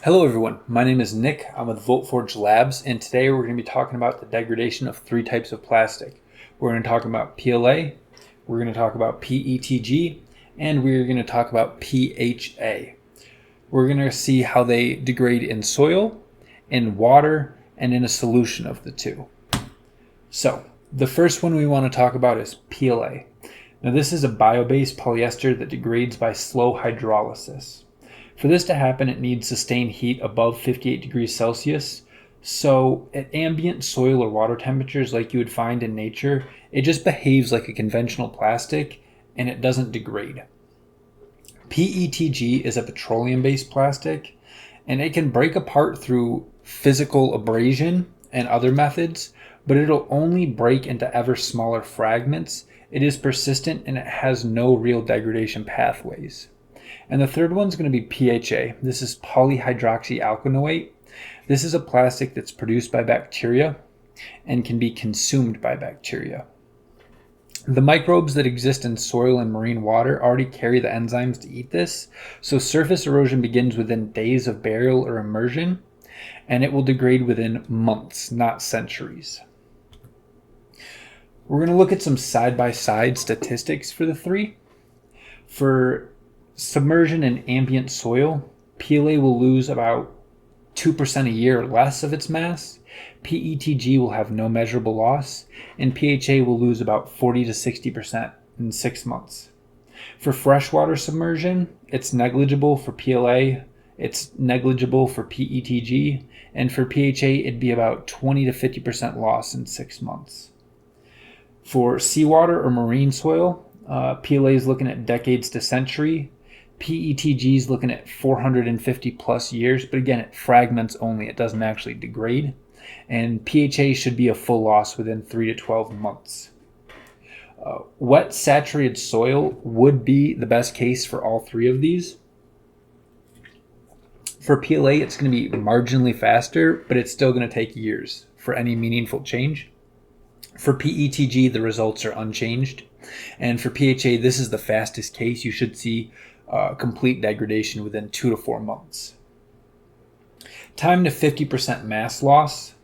Hello everyone, my name is Nick. I'm with Voltforge Labs, and today we're going to be talking about the degradation of three types of plastic. We're going to talk about PLA, we're going to talk about PETG, and we're going to talk about PHA. We're going to see how they degrade in soil, in water, and in a solution of the two. So, the first one we want to talk about is PLA. Now this is a bio-based polyester that degrades by slow hydrolysis. For this to happen, it needs sustained heat above 58 degrees Celsius. So at ambient soil or water temperatures like you would find in nature, it just behaves like a conventional plastic and it doesn't degrade. PETG is a petroleum-based plastic and it can break apart through physical abrasion and other methods, but it'll only break into ever smaller fragments. It is persistent and it has no real degradation pathways. And the third one's going to be PHA. This is polyhydroxyalkanoate. This is a plastic that's produced by bacteria and can be consumed by bacteria. The microbes that exist in soil and marine water already carry the enzymes to eat this, so surface erosion begins within days of burial or immersion, and it will degrade within months, not centuries. We're going to look at some side-by-side statistics for the three. For submersion in ambient soil, PLA will lose about 2% a year or less of its mass, PETG will have no measurable loss, and PHA will lose about 40 to 60% in 6 months. For freshwater submersion, it's negligible for PLA, it's negligible for PETG, and for PHA it'd be about 20 to 50% loss in 6 months. For seawater or marine soil, PLA is looking at decades to century, PETG is looking at 450 plus years, but again, it fragments only, it doesn't actually degrade. And PHA should be a full loss within 3 to 12 months. Wet saturated soil would be the best case for all three of these. For PLA, it's going to be marginally faster, but it's still going to take years for any meaningful change. For PETG, the results are unchanged. And for PHA, this is the fastest case. You should see complete degradation within 2 to 4 months. Time to 50% mass loss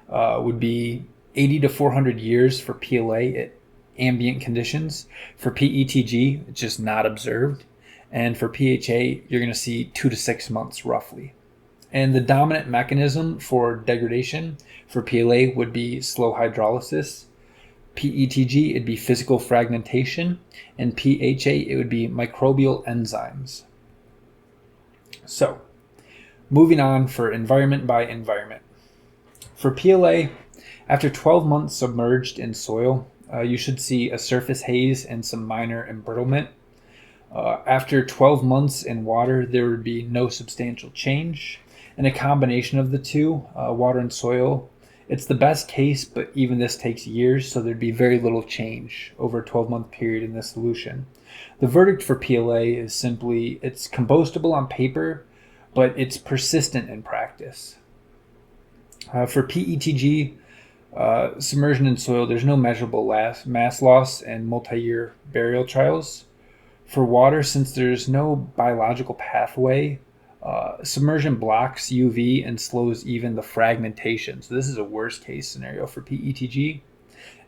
would be 80 to 400 years for PLA at ambient conditions. For PETG, it's just not observed. And for PHA, you're going to see 2 to 6 months roughly. And the dominant mechanism for degradation for PLA would be slow hydrolysis. PETG, it'd be physical fragmentation, and PHA, it would be microbial enzymes. So, moving on for environment by environment. For PLA, after 12 months submerged in soil, you should see a surface haze and some minor embrittlement. After 12 months in water, there would be no substantial change. And a combination of the two, water and soil, it's the best case, but even this takes years, so there'd be very little change over a 12-month period in this solution. The verdict for PLA is simply, it's compostable on paper, but it's persistent in practice. For PETG, submersion in soil, there's no measurable mass loss and multi-year burial trials. For water, since there's no biological pathway, submersion blocks UV and slows even the fragmentation. So this is a worst case scenario for PETG.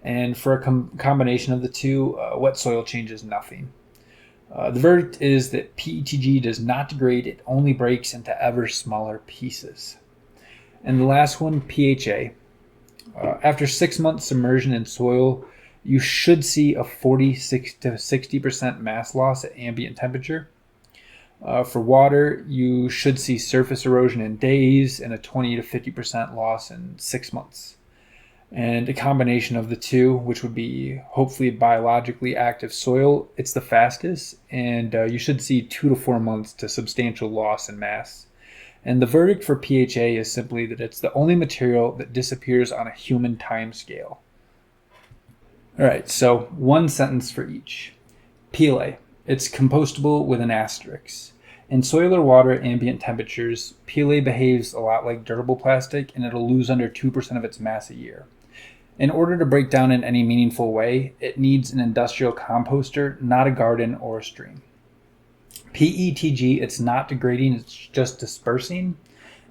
And for a combination of the two, wet soil changes nothing. The verdict is that PETG does not degrade, it only breaks into ever smaller pieces. And the last one, PHA. After 6 months submersion in soil, you should see a 46 to 60% mass loss at ambient temperature. For water, you should see surface erosion in days and a 20 to 50% loss in 6 months. And a combination of the two, which would be hopefully biologically active soil, it's the fastest, and you should see 2 to 4 months to substantial loss in mass. And the verdict for PHA is simply that it's the only material that disappears on a human time scale. All right, so one sentence for each. PLA. It's compostable with an asterisk. In soil or water at ambient temperatures, PLA behaves a lot like durable plastic and it'll lose under 2% of its mass a year. In order to break down in any meaningful way, it needs an industrial composter, not a garden or a stream. PETG, it's not degrading, it's just dispersing.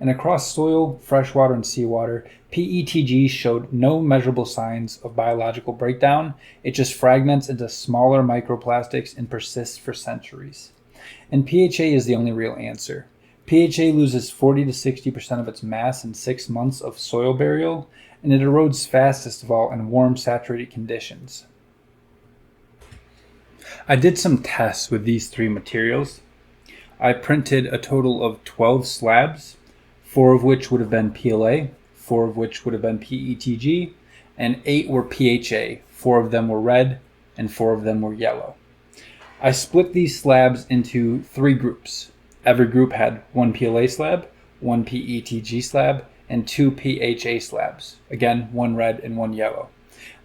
And across soil, freshwater, and seawater, PETG showed no measurable signs of biological breakdown. It just fragments into smaller microplastics and persists for centuries. And PHA is the only real answer. PHA loses 40 to 60% of its mass in 6 months of soil burial, and it erodes fastest of all in warm, saturated conditions. I did some tests with these 3 materials. I printed a total of 12 slabs, 4 of which would have been PLA, 4 of which would have been PETG, and 8 were PHA. 4 of them were red, and 4 of them were yellow. I split these slabs into 3 groups. Every group had 1 PLA slab, 1 PETG slab, and 2 PHA slabs. Again, 1 red and 1 yellow.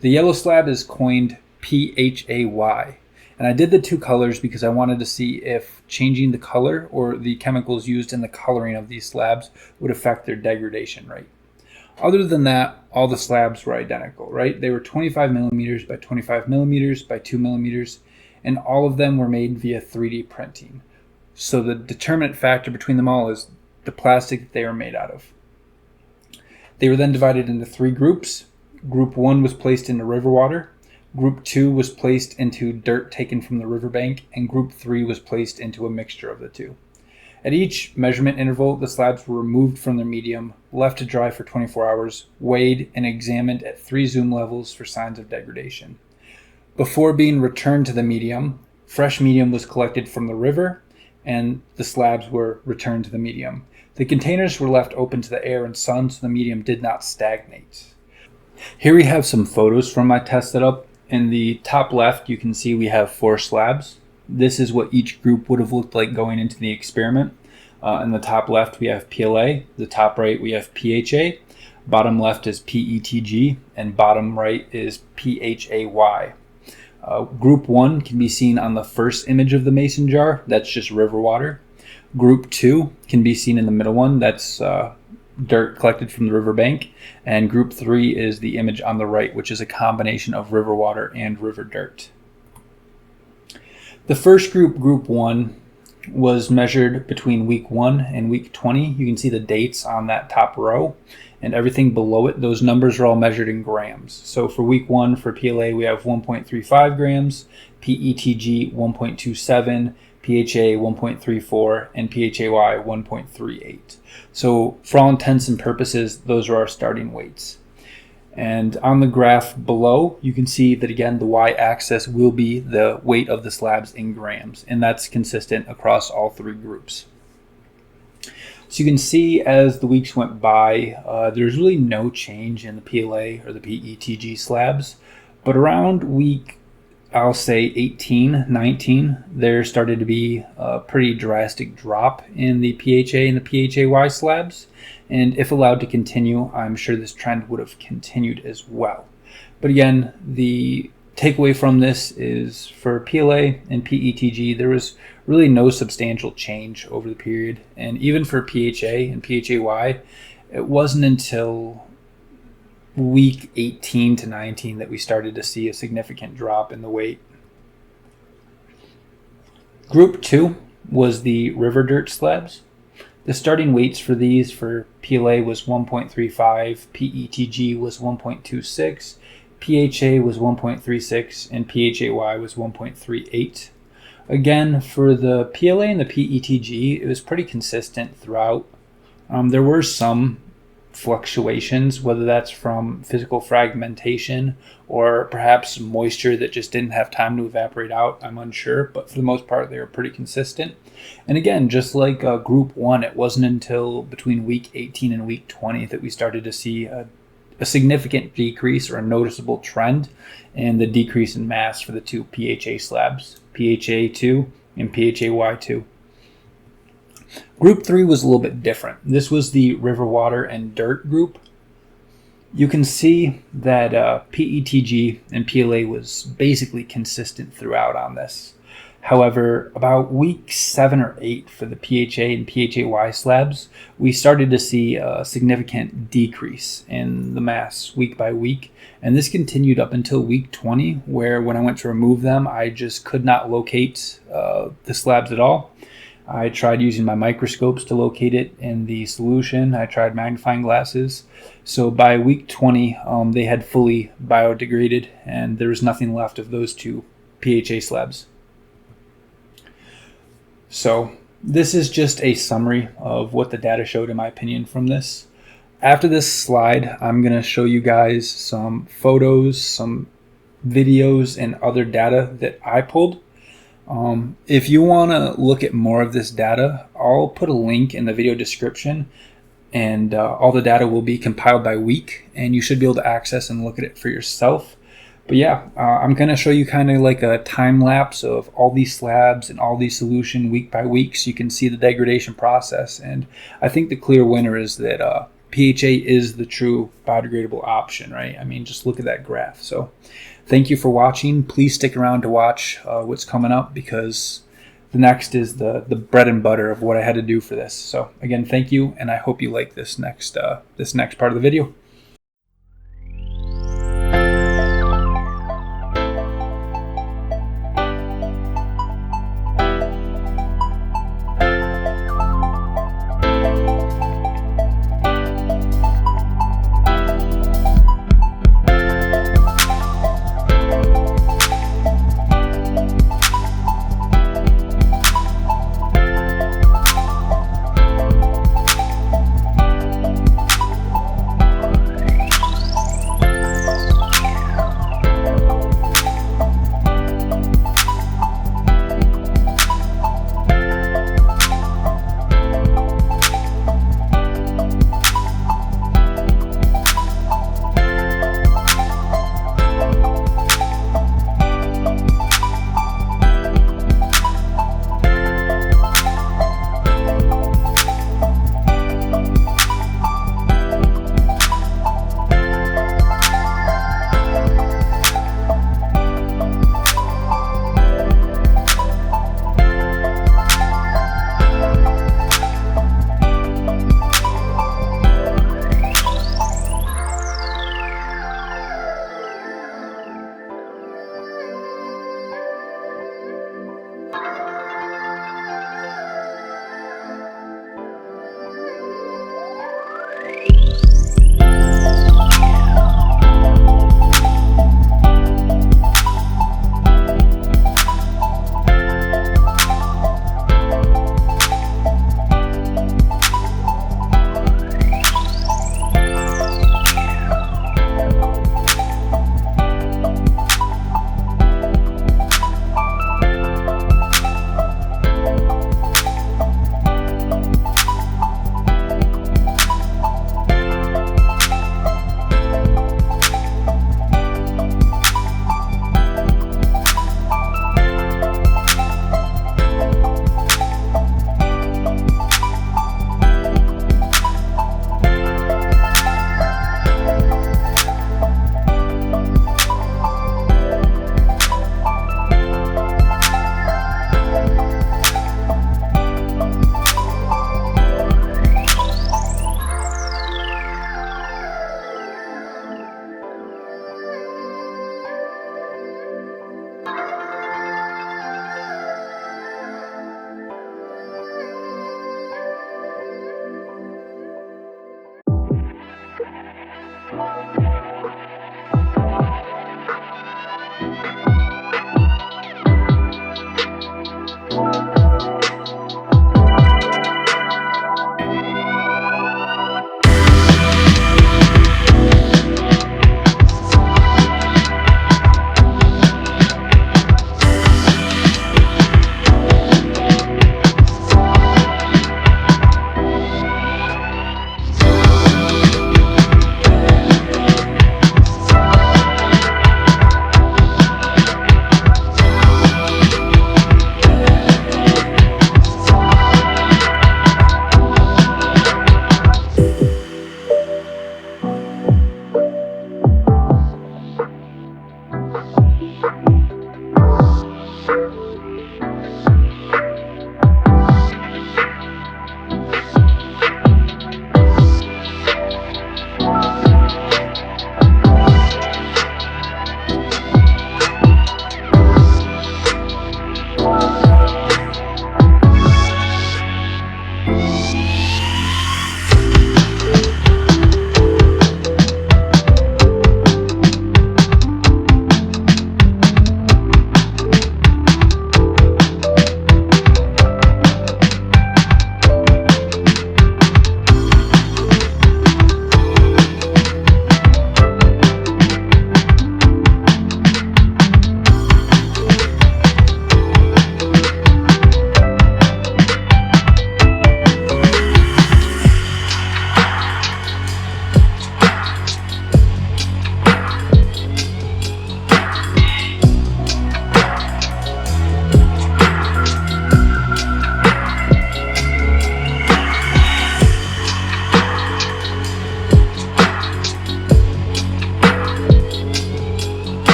The yellow slab is coined PHAY. And I did the 2 colors because I wanted to see if changing the color or the chemicals used in the coloring of these slabs would affect their degradation rate. Other than that, all the slabs were identical, right? They were 25 millimeters by 25 millimeters by 2 millimeters, and all of them were made via 3D printing. So the determinant factor between them all is the plastic that they are made out of. They were then divided into 3 groups. Group 1 was placed into river water. Group 2 was placed into dirt taken from the riverbank, and Group 3 was placed into a mixture of the 2. At each measurement interval, the slabs were removed from their medium, left to dry for 24 hours, weighed, and examined at 3 zoom levels for signs of degradation. Before being returned to the medium, fresh medium was collected from the river, and the slabs were returned to the medium. The containers were left open to the air and sun so the medium did not stagnate. Here we have some photos from my test setup. In the top left, you can see we have 4 slabs. This is what each group would have looked like going into the experiment. In the top left, we have PLA. The top right, we have PHA. Bottom left is PETG, and bottom right is PHAY. Group 1 can be seen on the first image of the mason jar. That's just river water. Group 2 can be seen in the middle one. That's dirt collected from the riverbank. And Group 3 is the image on the right, which is a combination of river water and river dirt. The first group, Group 1, was measured between week 1 and week 20. You can see the dates on that top row, and everything below it, those numbers are all measured in grams. So for week 1 for PLA, we have 1.35 grams, PETG 1.27, PHA 1.34, and PHAY 1.38. So for all intents and purposes, those are our starting weights. And on the graph below, you can see that again, the y-axis will be the weight of the slabs in grams, and that's consistent across all 3 groups. So you can see as the weeks went by, there's really no change in the PLA or the PETG slabs, but around week, I'll say 18, 19, there started to be a pretty drastic drop in the PHA and the PHAY slabs. And if allowed to continue, I'm sure this trend would have continued as well. But again, the takeaway from this is for PLA and PETG, there was really no substantial change over the period. And even for PHA and PHAY, it wasn't until week 18 to 19 that we started to see a significant drop in the weight. Group 2 was the river dirt slabs. The starting weights for these for PLA was 1.35, PETG was 1.26, PHA was 1.36, and PHAY was 1.38. Again, for the PLA and the PETG, it was pretty consistent throughout. There were some fluctuations, whether that's from physical fragmentation or perhaps moisture that just didn't have time to evaporate out. I'm unsure, but for the most part, they were pretty consistent. And again, just like Group 1, it wasn't until between week 18 and week 20 that we started to see a significant decrease or a noticeable trend in the decrease in mass for the 2 PHA slabs, PHA2 and PHAY2. Group 3 was a little bit different. This was the river water and dirt group. You can see that PETG and PLA was basically consistent throughout on this. However, about week 7 or 8 for the PHA and PHAY slabs, we started to see a significant decrease in the mass week by week. And this continued up until week 20, where when I went to remove them, I just could not locate the slabs at all. I tried using my microscopes to locate it in the solution. I tried magnifying glasses. So by week 20, they had fully biodegraded, and there was nothing left of those two PHA slabs. So this is just a summary of what the data showed, in my opinion, from this. After this slide, I'm going to show you guys some photos, some videos, and other data that I pulled. If you want to look at more of this data, I'll put a link in the video description, and all the data will be compiled by week, and you should be able to access and look at it for yourself. But yeah, I'm going to show you kind of like a time lapse of all these slabs and all these solution week by week, so you can see the degradation process. And I think the clear winner is that PHA is the true biodegradable option, right? I mean, just look at that graph. So thank you for watching. Please stick around to watch what's coming up, because the next is the bread and butter of what I had to do for this. So again, thank you, and I hope you like this next part of the video.